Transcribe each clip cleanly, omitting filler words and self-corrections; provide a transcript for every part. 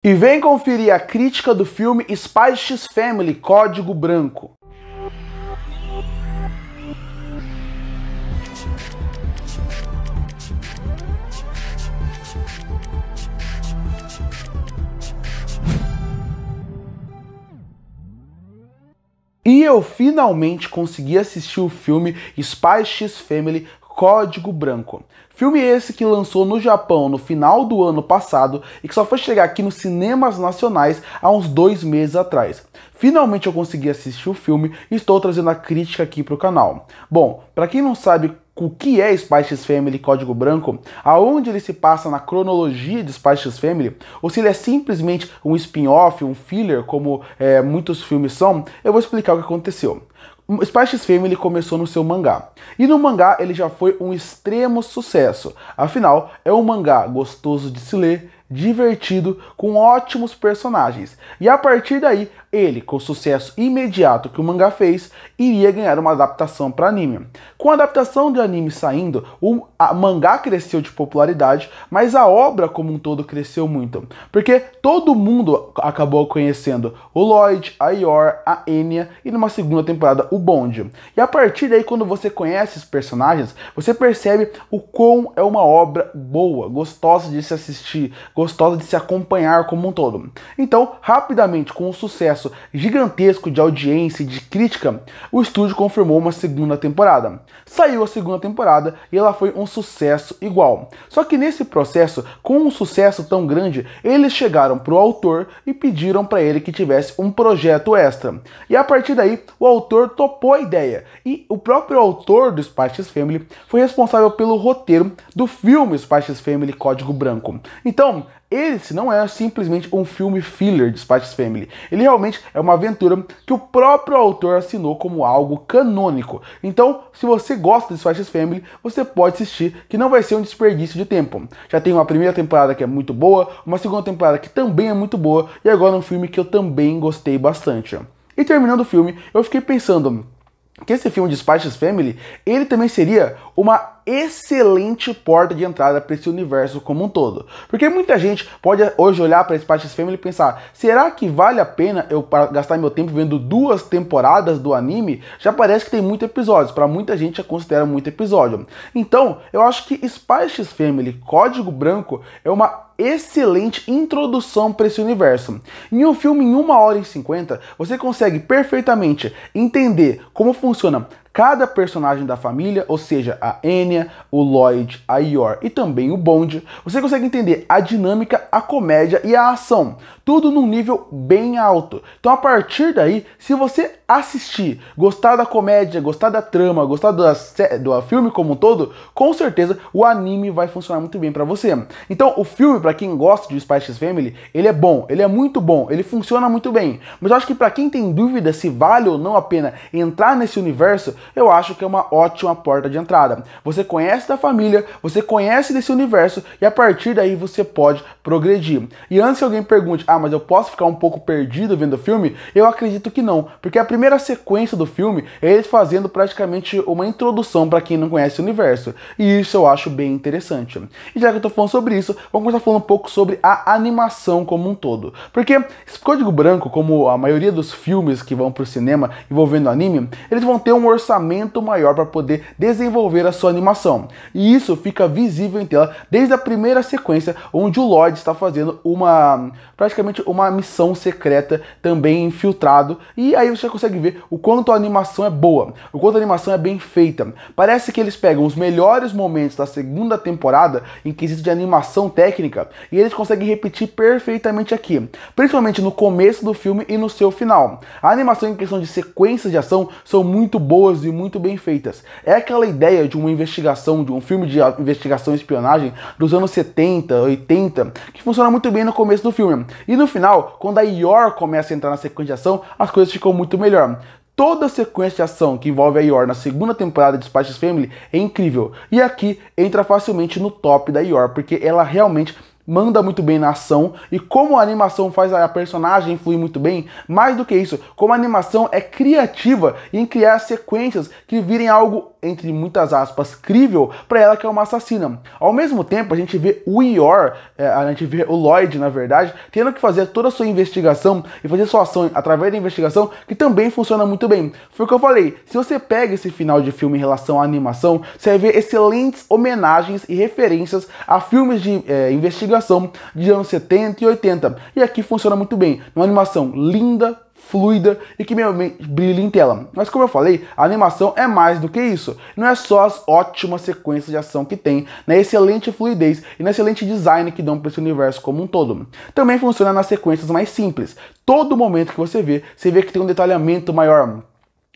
E vem conferir a crítica do filme Spy x Family Código Branco. E eu finalmente consegui assistir o filme Spy x Family Código Branco. Filme esse que lançou no Japão no final do ano passado e que só foi chegar aqui nos cinemas nacionais há uns 2 meses atrás. Finalmente eu consegui assistir o filme e estou trazendo a crítica aqui para o canal. Bom, para quem não sabe o que é Spy x Family Código Branco, aonde ele se passa na cronologia de Spy x Family, ou se ele é simplesmente um spin-off, um filler, como muitos filmes são, eu vou explicar o que aconteceu. Spy x Family começou no seu mangá, e no mangá ele já foi um extremo sucesso, afinal é um mangá gostoso de se ler, divertido, com ótimos personagens, e a partir daí ele, com o sucesso imediato que o mangá fez, iria ganhar uma adaptação para anime. Com a adaptação de anime saindo, o mangá cresceu de popularidade, mas a obra como um todo cresceu muito, porque todo mundo acabou conhecendo o Lloyd, a Yor, a Enya e numa segunda temporada o Bond. E a partir daí, quando você conhece os personagens, você percebe o quão é uma obra boa, gostosa de se assistir, gostosa de se acompanhar como um todo. Então, rapidamente, com o sucesso gigantesco de audiência e de crítica, o estúdio confirmou uma segunda temporada. Saiu a segunda temporada e ela foi um sucesso igual. Só que nesse processo, com um sucesso tão grande, eles chegaram para o autor e pediram para ele que tivesse um projeto extra. E a partir daí, o autor topou a ideia. E o próprio autor do Spy x Family foi responsável pelo roteiro do filme Spy x Family Código Branco. Então, esse não é simplesmente um filme filler de Spy x Family. Ele realmente é uma aventura que o próprio autor assinou como algo canônico. Então, se você gosta de Spy x Family, você pode assistir, que não vai ser um desperdício de tempo. Já tem uma primeira temporada que é muito boa, uma segunda temporada que também é muito boa, e agora um filme que eu também gostei bastante. E terminando o filme, eu fiquei pensando que esse filme de Spy x Family, ele também seria uma excelente porta de entrada para esse universo como um todo. Porque muita gente pode hoje olhar para Spy x Family e pensar, será que vale a pena eu gastar meu tempo vendo 2 temporadas do anime? Já parece que tem muitos episódios, para muita gente já considera muito episódio. Então, eu acho que Spy x Family Código Branco é uma excelente introdução para esse universo. Em um filme em 1h50, você consegue perfeitamente entender como funciona cada personagem da família, ou seja, a Enya, o Lloyd, a Yor e também o Bond. Você consegue entender a dinâmica, a comédia e a ação, tudo num nível bem alto. Então a partir daí, se você assistir, gostar da comédia, gostar da trama, gostar do filme como um todo, com certeza o anime vai funcionar muito bem para você. Então o filme, para quem gosta de Spy x Family, ele é bom, ele é muito bom, ele funciona muito bem. Mas eu acho que para quem tem dúvida se vale ou não a pena entrar nesse universo, eu acho que é uma ótima porta de entrada. Você conhece da família, você conhece desse universo e a partir daí você pode progredir. E antes que alguém pergunte, mas eu posso ficar um pouco perdido vendo o filme? Eu acredito que não, porque a primeira sequência do filme é eles fazendo praticamente uma introdução para quem não conhece o universo. E isso eu acho bem interessante. E já que eu tô falando sobre isso, vamos começar falando um pouco sobre a animação como um todo. Porque esse Código Branco, como a maioria dos filmes que vão pro cinema envolvendo anime, eles vão ter um orçamento maior para poder desenvolver a sua animação. E isso fica visível em tela desde a primeira sequência, onde o Lloyd está fazendo praticamente uma missão secreta também infiltrado, e aí você já consegue ver o quanto a animação é boa, o quanto a animação é bem feita. Parece que eles pegam os melhores momentos da segunda temporada em quesito de animação técnica e eles conseguem repetir perfeitamente aqui, principalmente no começo do filme e no seu final. A animação em questão de sequências de ação são muito boas e muito bem feitas. É aquela ideia de uma investigação, de um filme de investigação e espionagem dos anos 70, 80, que funciona muito bem no começo do filme. E no final, quando a Yor começa a entrar na sequência de ação, as coisas ficam muito melhor. Toda a sequência de ação que envolve a Yor na segunda temporada de Spy x Family é incrível. E aqui entra facilmente no top da Yor, porque ela realmente manda muito bem na ação, e como a animação faz a personagem fluir muito bem, mais do que isso, como a animação é criativa em criar sequências que virem algo entre muitas aspas, crível para ela que é uma assassina. Ao mesmo tempo, a gente vê o Yor, a gente vê o Lloyd, na verdade, tendo que fazer toda a sua investigação e fazer sua ação através da investigação, que também funciona muito bem. Foi o que eu falei, se você pega esse final de filme em relação à animação, você vai ver excelentes homenagens e referências a filmes de investigação de anos 70 e 80. E aqui funciona muito bem, uma animação linda, fluida e que realmente brilha em tela. Mas como eu falei, a animação é mais do que isso. Não é só as ótimas sequências de ação que tem, na excelente fluidez e na excelente design que dão para esse universo como um todo. Também funciona nas sequências mais simples. Todo momento que você vê que tem um detalhamento maior.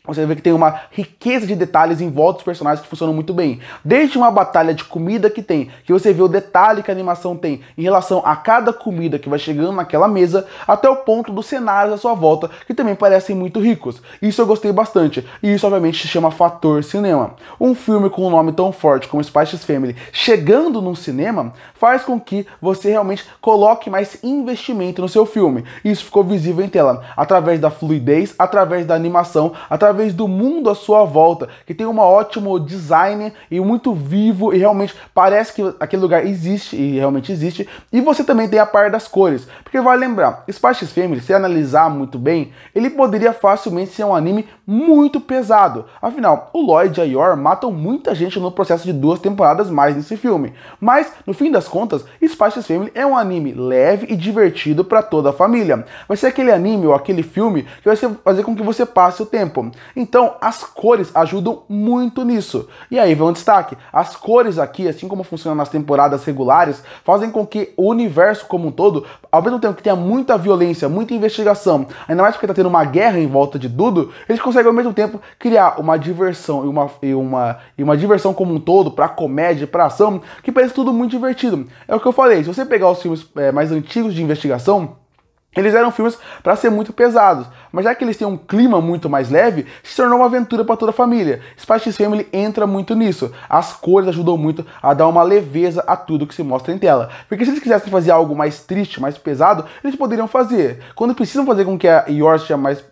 Você vê que tem uma riqueza de detalhes em volta dos personagens que funcionam muito bem. Desde uma batalha de comida que tem, que você vê o detalhe que a animação tem em relação a cada comida que vai chegando naquela mesa, até o ponto dos cenários à sua volta, que também parecem muito ricos. Isso eu gostei bastante, e isso obviamente se chama fator cinema. Um filme com um nome tão forte como Spy x Family chegando num cinema, faz com que você realmente coloque mais investimento no seu filme. Isso ficou visível em tela, através da fluidez, através da animação, através do mundo à sua volta, que tem um ótimo design e muito vivo, e realmente parece que aquele lugar existe, e realmente existe, e você também tem a parte das cores, porque vai lembrar, Spy x Family, se analisar muito bem, ele poderia facilmente ser um anime muito pesado, afinal, o Lloyd e a Yor matam muita gente no processo de 2 temporadas mais nesse filme, mas, no fim das contas, Spy x Family é um anime leve e divertido para toda a família, vai ser aquele anime ou aquele filme que vai fazer com que você passe o tempo. Então, as cores ajudam muito nisso. E aí vem um destaque. As cores aqui, assim como funcionam nas temporadas regulares, fazem com que o universo como um todo, ao mesmo tempo que tenha muita violência, muita investigação, ainda mais porque tá tendo uma guerra em volta de tudo, eles conseguem ao mesmo tempo criar uma diversão e uma diversão como um todo, pra comédia, pra ação, que parece tudo muito divertido. É o que eu falei, se você pegar os filmes mais antigos de investigação, eles eram filmes para ser muito pesados, mas já que eles têm um clima muito mais leve, se tornou uma aventura para toda a família. Spy x Family entra muito nisso. As cores ajudam muito a dar uma leveza a tudo que se mostra em tela. Porque se eles quisessem fazer algo mais triste, mais pesado, eles poderiam fazer. Quando precisam fazer com que a Yor seja mais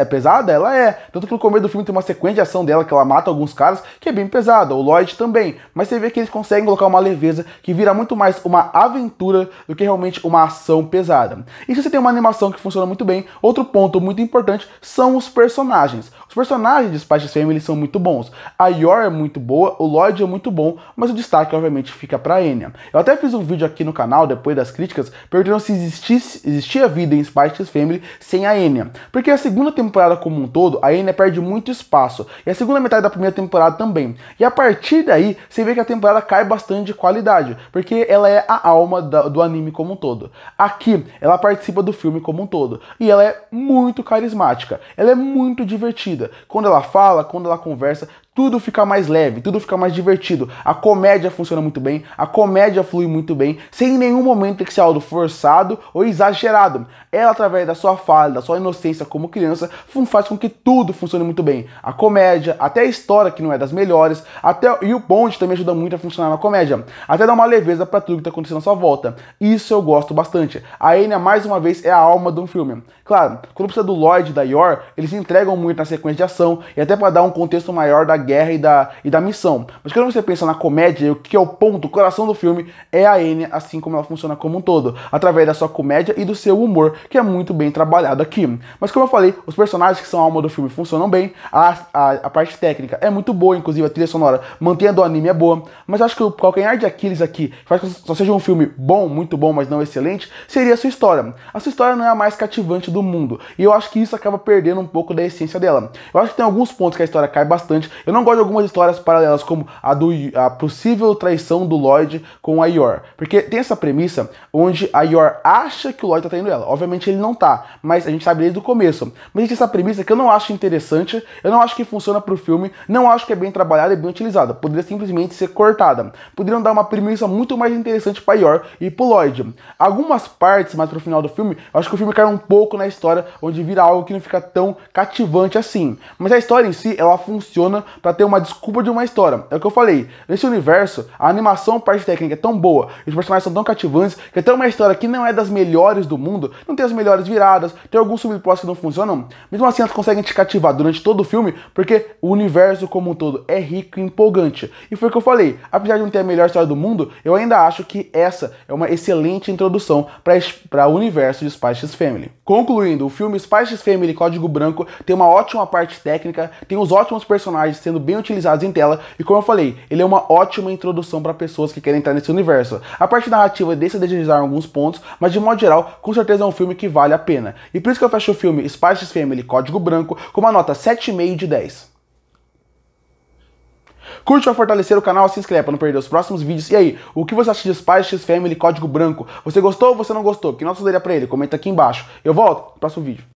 pesada, ela é. Tanto que no começo do filme tem uma sequência de ação dela que ela mata alguns caras, que é bem pesada. O Lloyd também. Mas você vê que eles conseguem colocar uma leveza que vira muito mais uma aventura do que realmente uma ação pesada. E se você tem uma animação que funciona muito bem, outro ponto muito importante são os personagens. Os personagens de Spy x Family são muito bons. A Yor é muito boa, o Lloyd é muito bom, mas o destaque obviamente fica pra Enya. Eu até fiz um vídeo aqui no canal, depois das críticas, perguntando se existia vida em Spy x Family sem a Enya. Porque a segunda temporada como um todo, a Enya perde muito espaço. E a segunda metade da primeira temporada também. E a partir daí, você vê que a temporada cai bastante de qualidade. Porque ela é a alma do anime como um todo. Aqui, ela participa do filme como um todo. E ela é muito carismática. Ela é muito divertida. Quando ela fala, quando ela conversa, tudo fica mais leve, tudo fica mais divertido. A comédia funciona muito bem, a comédia flui muito bem, sem em nenhum momento ter que ser algo forçado ou exagerado. Ela, através da sua fala, da sua inocência como criança, faz com que tudo funcione muito bem. A comédia, até a história que não é das melhores, e o bonde também ajuda muito a funcionar na comédia. Até dá uma leveza pra tudo que tá acontecendo à sua volta. Isso eu gosto bastante. A Enya, mais uma vez, é a alma de um filme. Claro, quando precisa do Lloyd e da Yor, eles entregam muito na sequência de ação, e até para dar um contexto maior da guerra e da missão. Mas quando você pensa na comédia, o que é o ponto, o coração do filme, é a Enya, assim como ela funciona como um todo, através da sua comédia e do seu humor, que é muito bem trabalhado aqui. Mas como eu falei, os personagens que são a alma do filme funcionam bem, a parte técnica é muito boa, inclusive a trilha sonora mantém a do anime é boa, mas acho que o calcanhar de Aquiles aqui, faz com que só seja um filme bom, muito bom, mas não excelente, seria a sua história. A sua história não é a mais cativante do mundo, e eu acho que isso acaba perdendo um pouco da essência dela. Eu acho que tem alguns pontos que a história cai bastante. Eu não gosto de algumas histórias paralelas, como a possível traição do Lloyd com a Yor, porque tem essa premissa onde a Yor acha que o Lloyd tá traindo ela. Obviamente ele não tá, mas a gente sabe desde o começo. Mas existe essa premissa que eu não acho interessante, eu não acho que funciona pro filme, não acho que é bem trabalhada e bem utilizada. Poderia simplesmente ser cortada. Poderiam dar uma premissa muito mais interessante pra Yor e pro Lloyd. Algumas partes mais pro final do filme, eu acho que o filme cai um pouco na história, onde vira algo que não fica tão cativante assim. Mas a história em si, ela funciona pra ter uma desculpa de uma história. É o que eu falei. Nesse universo, a animação, a parte técnica é tão boa, e os personagens são tão cativantes, que até uma história que não é das melhores do mundo, não tem as melhores viradas, tem alguns subplots que não funcionam, mesmo assim elas conseguem te cativar durante todo o filme, porque o universo como um todo é rico e empolgante. E foi o que eu falei, apesar de não ter a melhor história do mundo, eu ainda acho que essa é uma excelente introdução para o universo de Spy x Family. Concluindo, o filme Spy x Family Código Branco tem uma ótima parte técnica, tem os ótimos personagens sendo bem utilizados em tela, e como eu falei, ele é uma ótima introdução para pessoas que querem entrar nesse universo. A parte narrativa deixa de deslizar alguns pontos, mas de modo geral, com certeza é um filme que vale a pena. E por isso que eu fecho o filme Spy x Family Código Branco com uma nota 7,5 de 10. Curte para fortalecer o canal, se inscreve para não perder os próximos vídeos. E aí, o que você acha de Spy x Family Código Branco? Você gostou ou você não gostou? Que nota você daria pra ele? Comenta aqui embaixo. Eu volto no próximo vídeo.